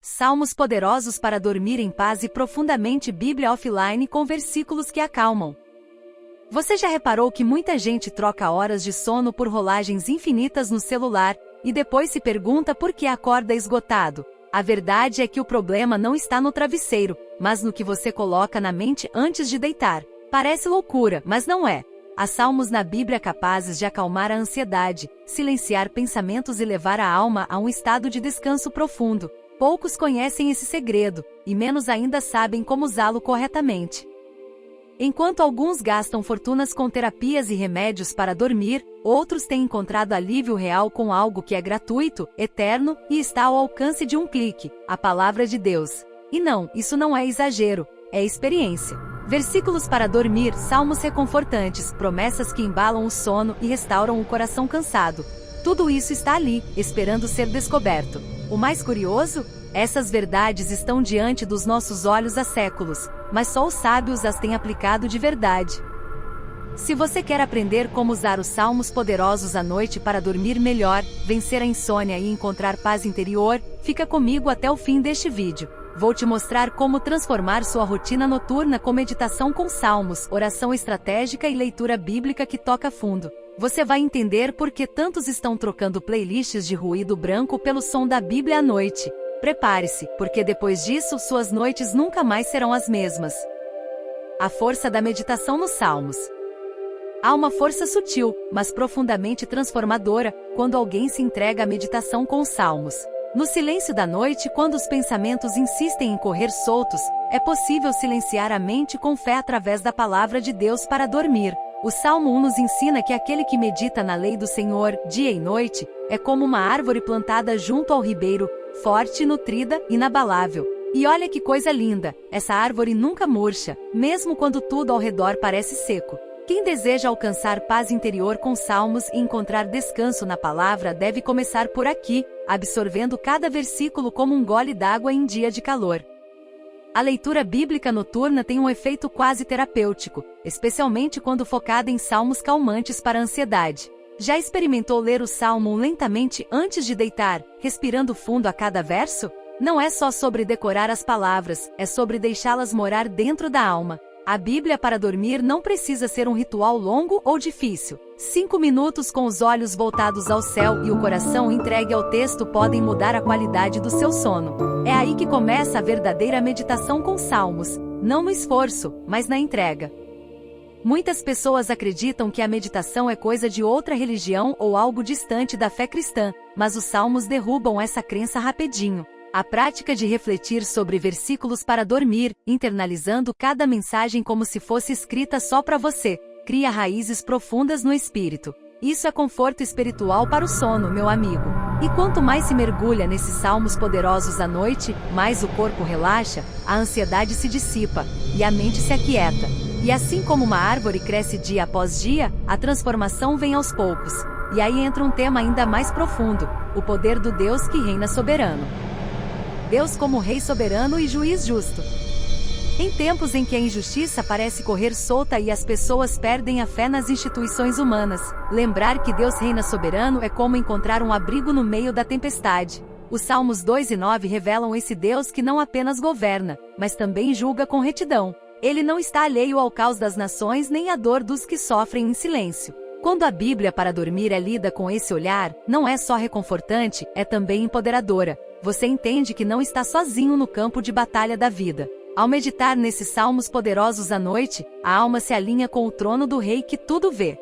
Salmos poderosos para dormir em paz e profundamente. Bíblia offline com versículos que acalmam. Você já reparou que muita gente troca horas de sono por rolagens infinitas no celular e depois se pergunta por que acorda esgotado? A verdade é que o problema não está no travesseiro, mas no que você coloca na mente antes de deitar. Parece loucura, mas não é. Há salmos na Bíblia capazes de acalmar a ansiedade, silenciar pensamentos e levar a alma a um estado de descanso profundo. Poucos conhecem esse segredo, e menos ainda sabem como usá-lo corretamente. Enquanto alguns gastam fortunas com terapias e remédios para dormir, outros têm encontrado alívio real com algo que é gratuito, eterno e está ao alcance de um clique: a Palavra de Deus. E não, isso não é exagero, é experiência. Versículos para dormir, salmos reconfortantes, promessas que embalam o sono e restauram o coração cansado. Tudo isso está ali, esperando ser descoberto. O mais curioso? Essas verdades estão diante dos nossos olhos há séculos, mas só os sábios as têm aplicado de verdade. Se você quer aprender como usar os salmos poderosos à noite para dormir melhor, vencer a insônia e encontrar paz interior, fica comigo até o fim deste vídeo. Vou te mostrar como transformar sua rotina noturna com meditação com salmos, oração estratégica e leitura bíblica que toca fundo. Você vai entender por que tantos estão trocando playlists de ruído branco pelo som da Bíblia à noite. Prepare-se, porque depois disso suas noites nunca mais serão as mesmas. A força da meditação nos Salmos. Há uma força sutil, mas profundamente transformadora, quando alguém se entrega à meditação com os Salmos. No silêncio da noite, quando os pensamentos insistem em correr soltos, é possível silenciar a mente com fé através da palavra de Deus para dormir. O Salmo 1 nos ensina que aquele que medita na lei do Senhor, dia e noite, é como uma árvore plantada junto ao ribeiro, forte, nutrida, inabalável. E olha que coisa linda, essa árvore nunca murcha, mesmo quando tudo ao redor parece seco. Quem deseja alcançar paz interior com salmos e encontrar descanso na palavra deve começar por aqui, absorvendo cada versículo como um gole d'água em dia de calor. A leitura bíblica noturna tem um efeito quase terapêutico, especialmente quando focada em salmos calmantes para a ansiedade. Já experimentou ler o Salmo lentamente antes de deitar, respirando fundo a cada verso? Não é só sobre decorar as palavras, é sobre deixá-las morar dentro da alma. A Bíblia para dormir não precisa ser um ritual longo ou difícil. 5 minutos com os olhos voltados ao céu e o coração entregue ao texto podem mudar a qualidade do seu sono. É aí que começa a verdadeira meditação com salmos, não no esforço, mas na entrega. Muitas pessoas acreditam que a meditação é coisa de outra religião ou algo distante da fé cristã, mas os salmos derrubam essa crença rapidinho. A prática de refletir sobre versículos para dormir, internalizando cada mensagem como se fosse escrita só para você, cria raízes profundas no espírito. Isso é conforto espiritual para o sono, meu amigo. E quanto mais se mergulha nesses salmos poderosos à noite, mais o corpo relaxa, a ansiedade se dissipa, e a mente se aquieta. E assim como uma árvore cresce dia após dia, a transformação vem aos poucos. E aí entra um tema ainda mais profundo, o poder do Deus que reina soberano. Deus como Rei soberano e juiz justo. Em tempos em que a injustiça parece correr solta e as pessoas perdem a fé nas instituições humanas, lembrar que Deus reina soberano é como encontrar um abrigo no meio da tempestade. Os Salmos 2 e 9 revelam esse Deus que não apenas governa, mas também julga com retidão. Ele não está alheio ao caos das nações nem à dor dos que sofrem em silêncio. Quando a Bíblia para dormir é lida com esse olhar, não é só reconfortante, é também empoderadora. Você entende que não está sozinho no campo de batalha da vida. Ao meditar nesses salmos poderosos à noite, a alma se alinha com o trono do Rei que tudo vê.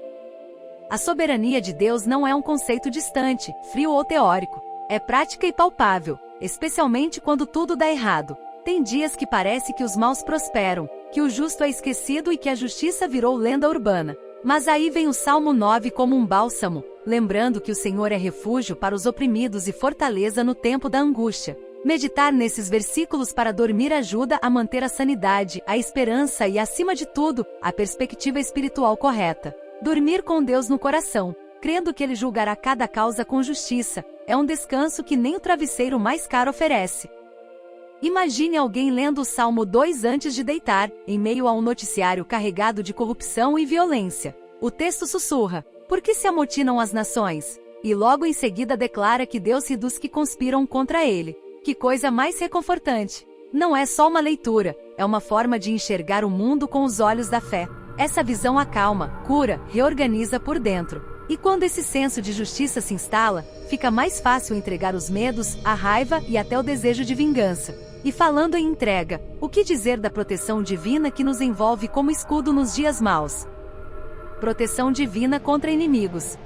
A soberania de Deus não é um conceito distante, frio ou teórico. É prática e palpável, especialmente quando tudo dá errado. Tem dias que parece que os maus prosperam, que o justo é esquecido e que a justiça virou lenda urbana. Mas aí vem o Salmo 9 como um bálsamo, lembrando que o Senhor é refúgio para os oprimidos e fortaleza no tempo da angústia. Meditar nesses versículos para dormir ajuda a manter a sanidade, a esperança e, acima de tudo, a perspectiva espiritual correta. Dormir com Deus no coração, crendo que Ele julgará cada causa com justiça, é um descanso que nem o travesseiro mais caro oferece. Imagine alguém lendo o Salmo 2 antes de deitar, em meio a um noticiário carregado de corrupção e violência. O texto sussurra: "Por que se amotinam as nações?" E logo em seguida declara que Deus ri dos que conspiram contra ele. Que coisa mais reconfortante! Não é só uma leitura, é uma forma de enxergar o mundo com os olhos da fé. Essa visão acalma, cura, reorganiza por dentro. E quando esse senso de justiça se instala, fica mais fácil entregar os medos, a raiva e até o desejo de vingança. E falando em entrega, o que dizer da proteção divina que nos envolve como escudo nos dias maus? Proteção divina contra inimigos.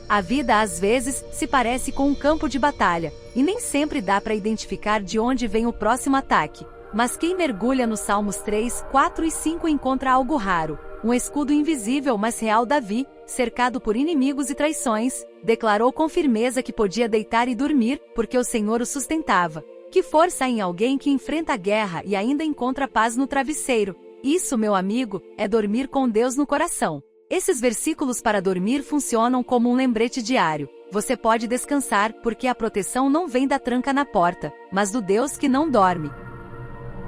A vida às vezes se parece com um campo de batalha, e nem sempre dá para identificar de onde vem o próximo ataque. Mas quem mergulha nos Salmos 3, 4 e 5 encontra algo raro, um escudo invisível mas real. Davi, cercado por inimigos e traições, declarou com firmeza que podia deitar e dormir, porque o Senhor o sustentava. Que força em alguém que enfrenta a guerra e ainda encontra paz no travesseiro. Isso, meu amigo, é dormir com Deus no coração. Esses versículos para dormir funcionam como um lembrete diário. Você pode descansar, porque a proteção não vem da tranca na porta, mas do Deus que não dorme.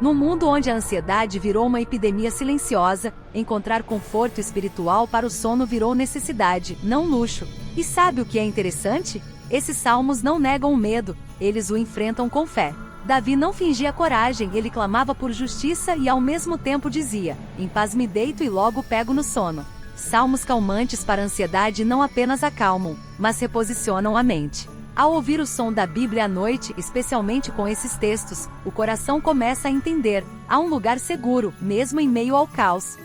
No mundo onde a ansiedade virou uma epidemia silenciosa, encontrar conforto espiritual para o sono virou necessidade, não luxo. E sabe o que é interessante? Esses salmos não negam o medo, eles o enfrentam com fé. Davi não fingia coragem, ele clamava por justiça e ao mesmo tempo dizia: em paz me deito e logo pego no sono. Salmos calmantes para a ansiedade não apenas acalmam, mas reposicionam a mente. Ao ouvir o som da Bíblia à noite, especialmente com esses textos, o coração começa a entender: há um lugar seguro, mesmo em meio ao caos.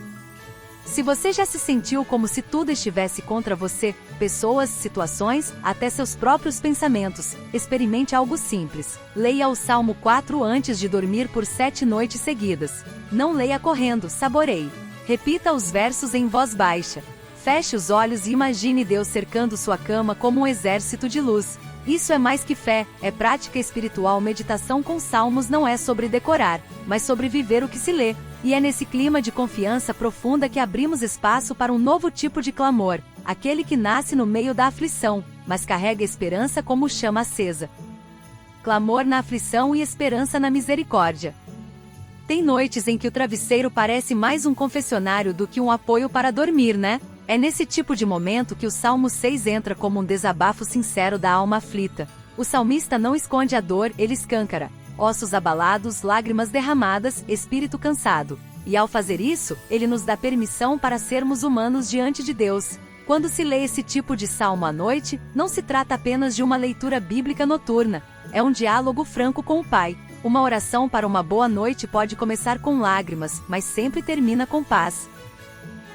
Se você já se sentiu como se tudo estivesse contra você, pessoas, situações, até seus próprios pensamentos, experimente algo simples. Leia o Salmo 4 antes de dormir por 7 noites seguidas. Não leia correndo, saboreie. Repita os versos em voz baixa. Feche os olhos e imagine Deus cercando sua cama como um exército de luz. Isso é mais que fé, é prática espiritual. Meditação com salmos não é sobre decorar, mas sobre viver o que se lê. E é nesse clima de confiança profunda que abrimos espaço para um novo tipo de clamor, aquele que nasce no meio da aflição, mas carrega esperança como chama acesa. Clamor na aflição e esperança na misericórdia. Tem noites em que o travesseiro parece mais um confessionário do que um apoio para dormir, né? É nesse tipo de momento que o Salmo 6 entra como um desabafo sincero da alma aflita. O salmista não esconde a dor, ele escâncara. Ossos abalados, lágrimas derramadas, espírito cansado. E ao fazer isso, ele nos dá permissão para sermos humanos diante de Deus. Quando se lê esse tipo de salmo à noite, não se trata apenas de uma leitura bíblica noturna. É um diálogo franco com o Pai. Uma oração para uma boa noite pode começar com lágrimas, mas sempre termina com paz.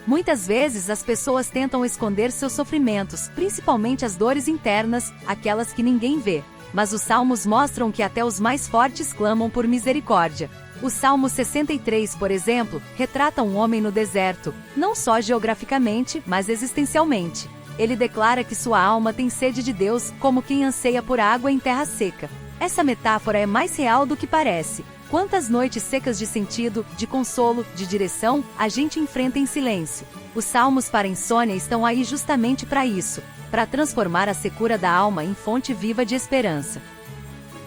Muitas vezes as pessoas tentam esconder seus sofrimentos, principalmente as dores internas, aquelas que ninguém vê. Mas os salmos mostram que até os mais fortes clamam por misericórdia. O Salmo 63, por exemplo, retrata um homem no deserto, não só geograficamente, mas existencialmente. Ele declara que sua alma tem sede de Deus, como quem anseia por água em terra seca. Essa metáfora é mais real do que parece. Quantas noites secas de sentido, de consolo, de direção, a gente enfrenta em silêncio. Os salmos para a insônia estão aí justamente para isso, para transformar a secura da alma em fonte viva de esperança.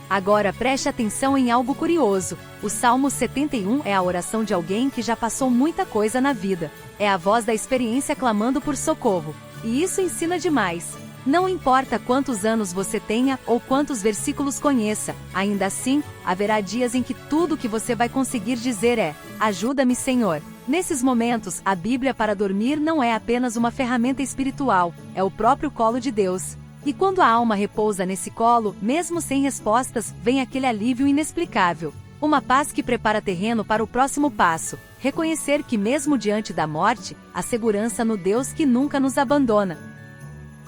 Agora preste atenção em algo curioso. O Salmo 71 é a oração de alguém que já passou muita coisa na vida. É a voz da experiência clamando por socorro. E isso ensina demais. Não importa quantos anos você tenha ou quantos versículos conheça, ainda assim, haverá dias em que tudo o que você vai conseguir dizer é: ajuda-me, Senhor. Nesses momentos, a Bíblia para dormir não é apenas uma ferramenta espiritual, é o próprio colo de Deus. E quando a alma repousa nesse colo, mesmo sem respostas, vem aquele alívio inexplicável. Uma paz que prepara terreno para o próximo passo. Reconhecer que mesmo diante da morte, há segurança no Deus que nunca nos abandona.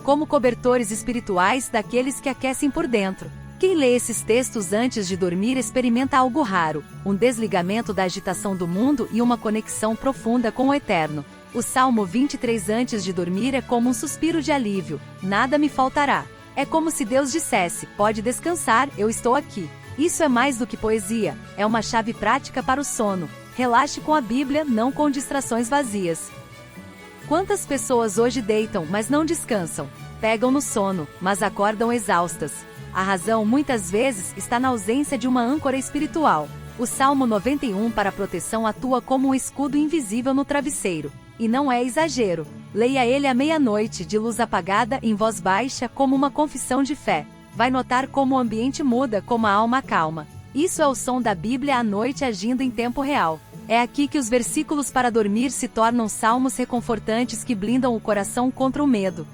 Como cobertores espirituais daqueles que aquecem por dentro. Quem lê esses textos antes de dormir experimenta algo raro, um desligamento da agitação do mundo e uma conexão profunda com o eterno. O Salmo 23 antes de dormir é como um suspiro de alívio: nada me faltará. É como se Deus dissesse: pode descansar, eu estou aqui. Isso é mais do que poesia, é uma chave prática para o sono. Relaxe com a Bíblia, não com distrações vazias. Quantas pessoas hoje deitam, mas não descansam? Pegam no sono, mas acordam exaustas. A razão muitas vezes está na ausência de uma âncora espiritual. O Salmo 91 para a proteção atua como um escudo invisível no travesseiro. E não é exagero. Leia ele à meia-noite, de luz apagada, em voz baixa, como uma confissão de fé. vai notar como o ambiente muda, como a alma acalma. Isso é o som da Bíblia à noite agindo em tempo real. É aqui que os versículos para dormir se tornam salmos reconfortantes que blindam o coração contra o medo.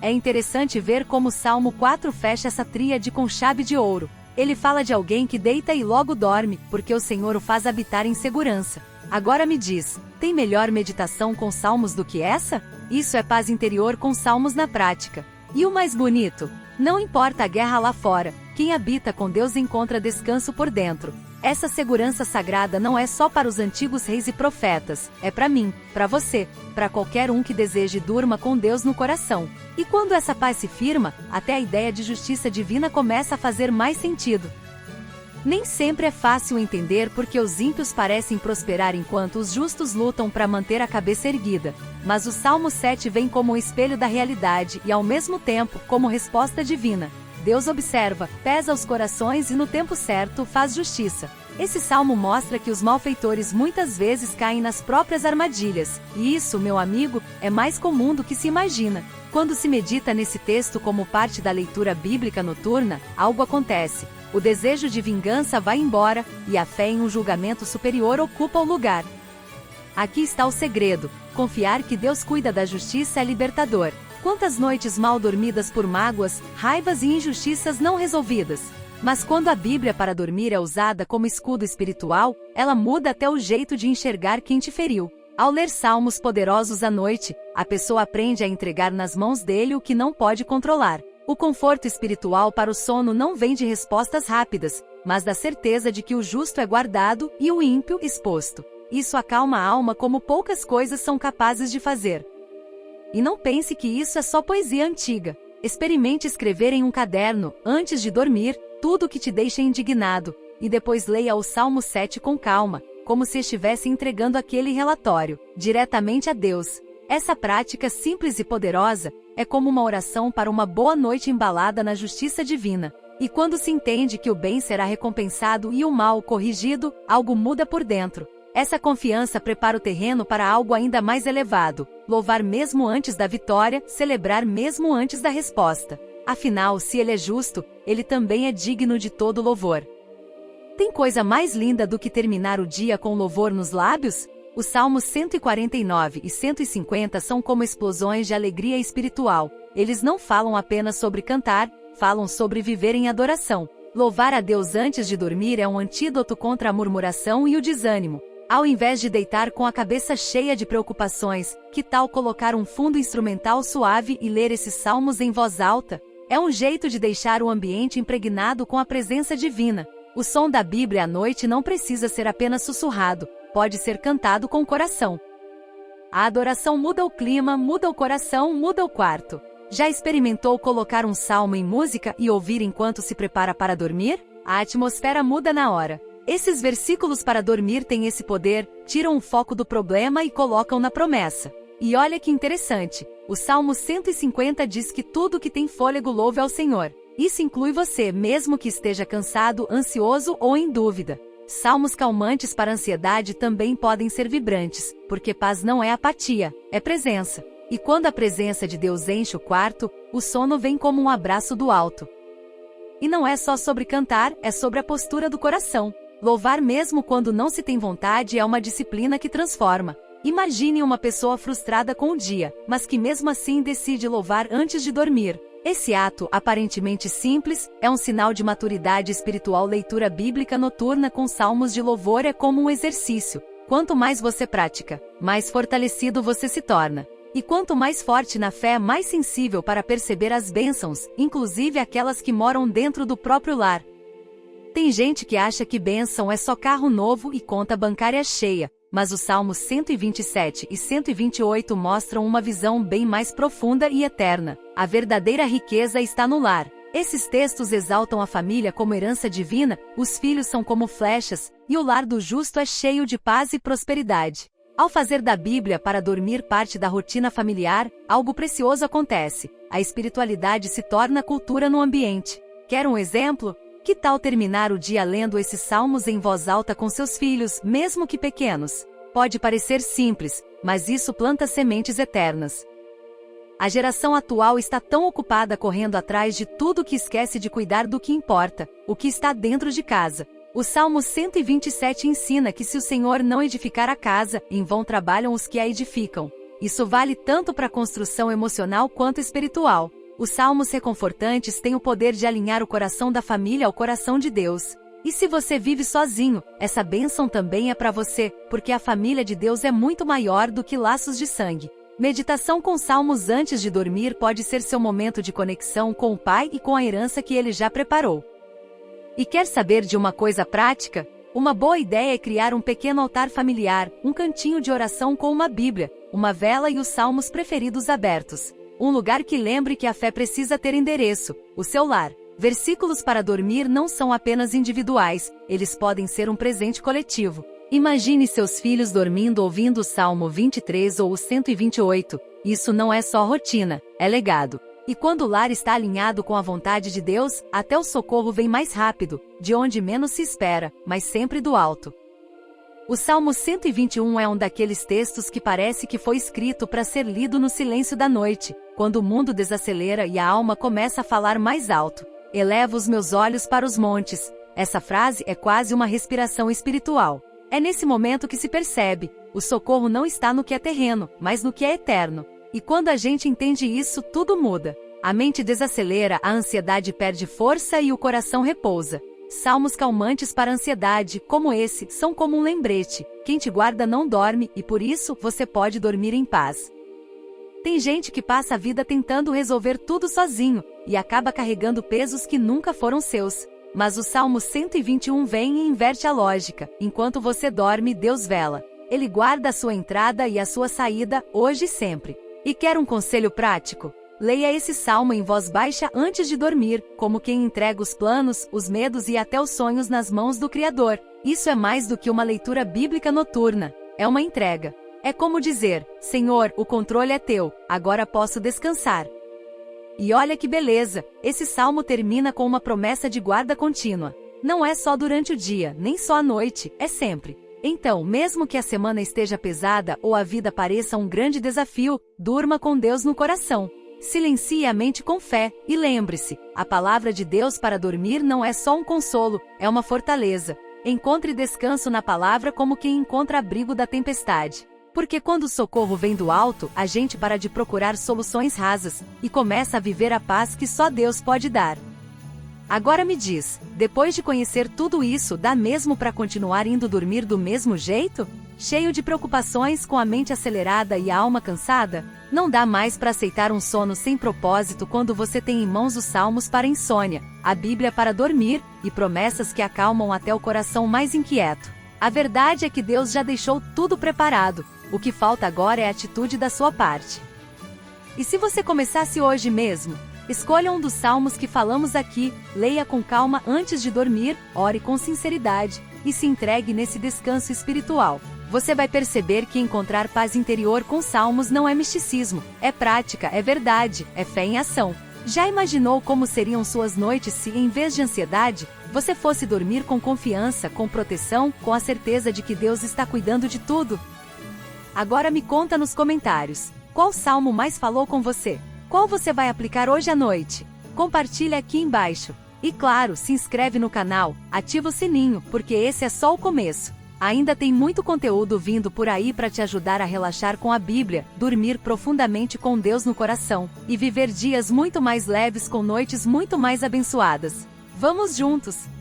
É interessante ver como o Salmo 4 fecha essa tríade com chave de ouro. Ele fala de alguém que deita e logo dorme, porque o Senhor o faz habitar em segurança. Agora me diz, tem melhor meditação com salmos do que essa? Isso é paz interior com salmos na prática. E o mais bonito? Não importa a guerra lá fora, quem habita com Deus encontra descanso por dentro. Essa segurança sagrada não é só para os antigos reis e profetas, é para mim, para você, para qualquer um que deseje durma com Deus no coração. E quando essa paz se firma, até a ideia de justiça divina começa a fazer mais sentido. Nem sempre é fácil entender porque os ímpios parecem prosperar enquanto os justos lutam para manter a cabeça erguida. Mas o Salmo 7 vem como um espelho da realidade e, ao mesmo tempo, como resposta divina. Deus observa, pesa os corações e no tempo certo faz justiça. Esse salmo mostra que os malfeitores muitas vezes caem nas próprias armadilhas, e isso, meu amigo, é mais comum do que se imagina. Quando se medita nesse texto como parte da leitura bíblica noturna, algo acontece. O desejo de vingança vai embora, e a fé em um julgamento superior ocupa o lugar. Aqui está o segredo: confiar que Deus cuida da justiça é libertador. Quantas noites mal dormidas por mágoas, raivas e injustiças não resolvidas? Mas quando a Bíblia para dormir é usada como escudo espiritual, ela muda até o jeito de enxergar quem te feriu. Ao ler salmos poderosos à noite, a pessoa aprende a entregar nas mãos dele o que não pode controlar. O conforto espiritual para o sono não vem de respostas rápidas, mas da certeza de que o justo é guardado e o ímpio exposto. Isso acalma a alma como poucas coisas são capazes de fazer. E não pense que isso é só poesia antiga. Experimente escrever em um caderno, antes de dormir, tudo o que te deixa indignado, e depois leia o Salmo 7 com calma, como se estivesse entregando aquele relatório, diretamente a Deus. Essa prática simples e poderosa é como uma oração para uma boa noite embalada na justiça divina. E quando se entende que o bem será recompensado e o mal corrigido, algo muda por dentro. Essa confiança prepara o terreno para algo ainda mais elevado: louvar mesmo antes da vitória, celebrar mesmo antes da resposta. Afinal, se ele é justo, ele também é digno de todo louvor. Tem coisa mais linda do que terminar o dia com louvor nos lábios? Os Salmos 149 e 150 são como explosões de alegria espiritual. Eles não falam apenas sobre cantar, falam sobre viver em adoração. Louvar a Deus antes de dormir é um antídoto contra a murmuração e o desânimo. Ao invés de deitar com a cabeça cheia de preocupações, que tal colocar um fundo instrumental suave e ler esses salmos em voz alta? É um jeito de deixar o ambiente impregnado com a presença divina. O som da Bíblia à noite não precisa ser apenas sussurrado, pode ser cantado com o coração. A adoração muda o clima, muda o coração, muda o quarto. Já experimentou colocar um salmo em música e ouvir enquanto se prepara para dormir? A atmosfera muda na hora. Esses versículos para dormir têm esse poder, tiram o foco do problema e colocam na promessa. E olha que interessante, o Salmo 150 diz que tudo que tem fôlego louve ao Senhor. Isso inclui você, mesmo que esteja cansado, ansioso ou em dúvida. Salmos calmantes para a ansiedade também podem ser vibrantes, porque paz não é apatia, é presença. E quando a presença de Deus enche o quarto, o sono vem como um abraço do alto. E não é só sobre cantar, é sobre a postura do coração. Louvar mesmo quando não se tem vontade é uma disciplina que transforma. Imagine uma pessoa frustrada com o dia, mas que mesmo assim decide louvar antes de dormir. Esse ato, aparentemente simples, é um sinal de maturidade espiritual. Leitura bíblica noturna com salmos de louvor é como um exercício. Quanto mais você pratica, mais fortalecido você se torna. E quanto mais forte na fé, mais sensível para perceber as bênçãos, inclusive aquelas que moram dentro do próprio lar. Tem gente que acha que bênção é só carro novo e conta bancária cheia, mas os Salmos 127 e 128 mostram uma visão bem mais profunda e eterna. A verdadeira riqueza está no lar. Esses textos exaltam a família como herança divina, os filhos são como flechas, e o lar do justo é cheio de paz e prosperidade. Ao fazer da Bíblia para dormir parte da rotina familiar, algo precioso acontece. A espiritualidade se torna cultura no ambiente. Quer um exemplo? Que tal terminar o dia lendo esses salmos em voz alta com seus filhos, mesmo que pequenos? Pode parecer simples, mas isso planta sementes eternas. A geração atual está tão ocupada correndo atrás de tudo que esquece de cuidar do que importa, o que está dentro de casa. O Salmo 127 ensina que se o Senhor não edificar a casa, em vão trabalham os que a edificam. Isso vale tanto para a construção emocional quanto espiritual. Os salmos reconfortantes têm o poder de alinhar o coração da família ao coração de Deus. E se você vive sozinho, essa bênção também é para você, porque a família de Deus é muito maior do que laços de sangue. Meditação com salmos antes de dormir pode ser seu momento de conexão com o Pai e com a herança que Ele já preparou. E quer saber de uma coisa prática? Uma boa ideia é criar um pequeno altar familiar, um cantinho de oração com uma Bíblia, uma vela e os salmos preferidos abertos. Um lugar que lembre que a fé precisa ter endereço, o seu lar. Versículos para dormir não são apenas individuais, eles podem ser um presente coletivo. Imagine seus filhos dormindo ouvindo o Salmo 23 ou o 128. Isso não é só rotina, é legado. E quando o lar está alinhado com a vontade de Deus, até o socorro vem mais rápido, de onde menos se espera, mas sempre do alto. O Salmo 121 é um daqueles textos que parece que foi escrito para ser lido no silêncio da noite, quando o mundo desacelera e a alma começa a falar mais alto. Elevo os meus olhos para os montes. Essa frase é quase uma respiração espiritual. É nesse momento que se percebe, o socorro não está no que é terreno, mas no que é eterno. E quando a gente entende isso, tudo muda. A mente desacelera, a ansiedade perde força e o coração repousa. Salmos calmantes para a ansiedade, como esse, são como um lembrete. Quem te guarda não dorme, e por isso, você pode dormir em paz. Tem gente que passa a vida tentando resolver tudo sozinho, e acaba carregando pesos que nunca foram seus. Mas o Salmo 121 vem e inverte a lógica. Enquanto você dorme, Deus vela. Ele guarda a sua entrada e a sua saída, hoje e sempre. E quer um conselho prático? Leia esse salmo em voz baixa antes de dormir, como quem entrega os planos, os medos e até os sonhos nas mãos do Criador. Isso é mais do que uma leitura bíblica noturna. É uma entrega. É como dizer, Senhor, o controle é teu, agora posso descansar. E olha que beleza, esse salmo termina com uma promessa de guarda contínua. Não é só durante o dia, nem só à noite, é sempre. Então, mesmo que a semana esteja pesada ou a vida pareça um grande desafio, durma com Deus no coração. Silencie a mente com fé, e lembre-se, a palavra de Deus para dormir não é só um consolo, é uma fortaleza. Encontre descanso na palavra como quem encontra abrigo da tempestade. Porque quando o socorro vem do alto, a gente para de procurar soluções rasas, e começa a viver a paz que só Deus pode dar. Agora me diz, depois de conhecer tudo isso, dá mesmo para continuar indo dormir do mesmo jeito? Cheio de preocupações, com a mente acelerada e a alma cansada? Não dá mais para aceitar um sono sem propósito quando você tem em mãos os salmos para insônia, a Bíblia para dormir, e promessas que acalmam até o coração mais inquieto. A verdade é que Deus já deixou tudo preparado, o que falta agora é a atitude da sua parte. E se você começasse hoje mesmo? Escolha um dos salmos que falamos aqui, leia com calma antes de dormir, ore com sinceridade, e se entregue nesse descanso espiritual. Você vai perceber que encontrar paz interior com salmos não é misticismo, é prática, é verdade, é fé em ação. Já imaginou como seriam suas noites se, em vez de ansiedade, você fosse dormir com confiança, com proteção, com a certeza de que Deus está cuidando de tudo? Agora me conta nos comentários, qual salmo mais falou com você? Qual você vai aplicar hoje à noite? Compartilha aqui embaixo. E claro, se inscreve no canal, ativa o sininho, porque esse é só o começo. Ainda tem muito conteúdo vindo por aí para te ajudar a relaxar com a Bíblia, dormir profundamente com Deus no coração, e viver dias muito mais leves com noites muito mais abençoadas. Vamos juntos!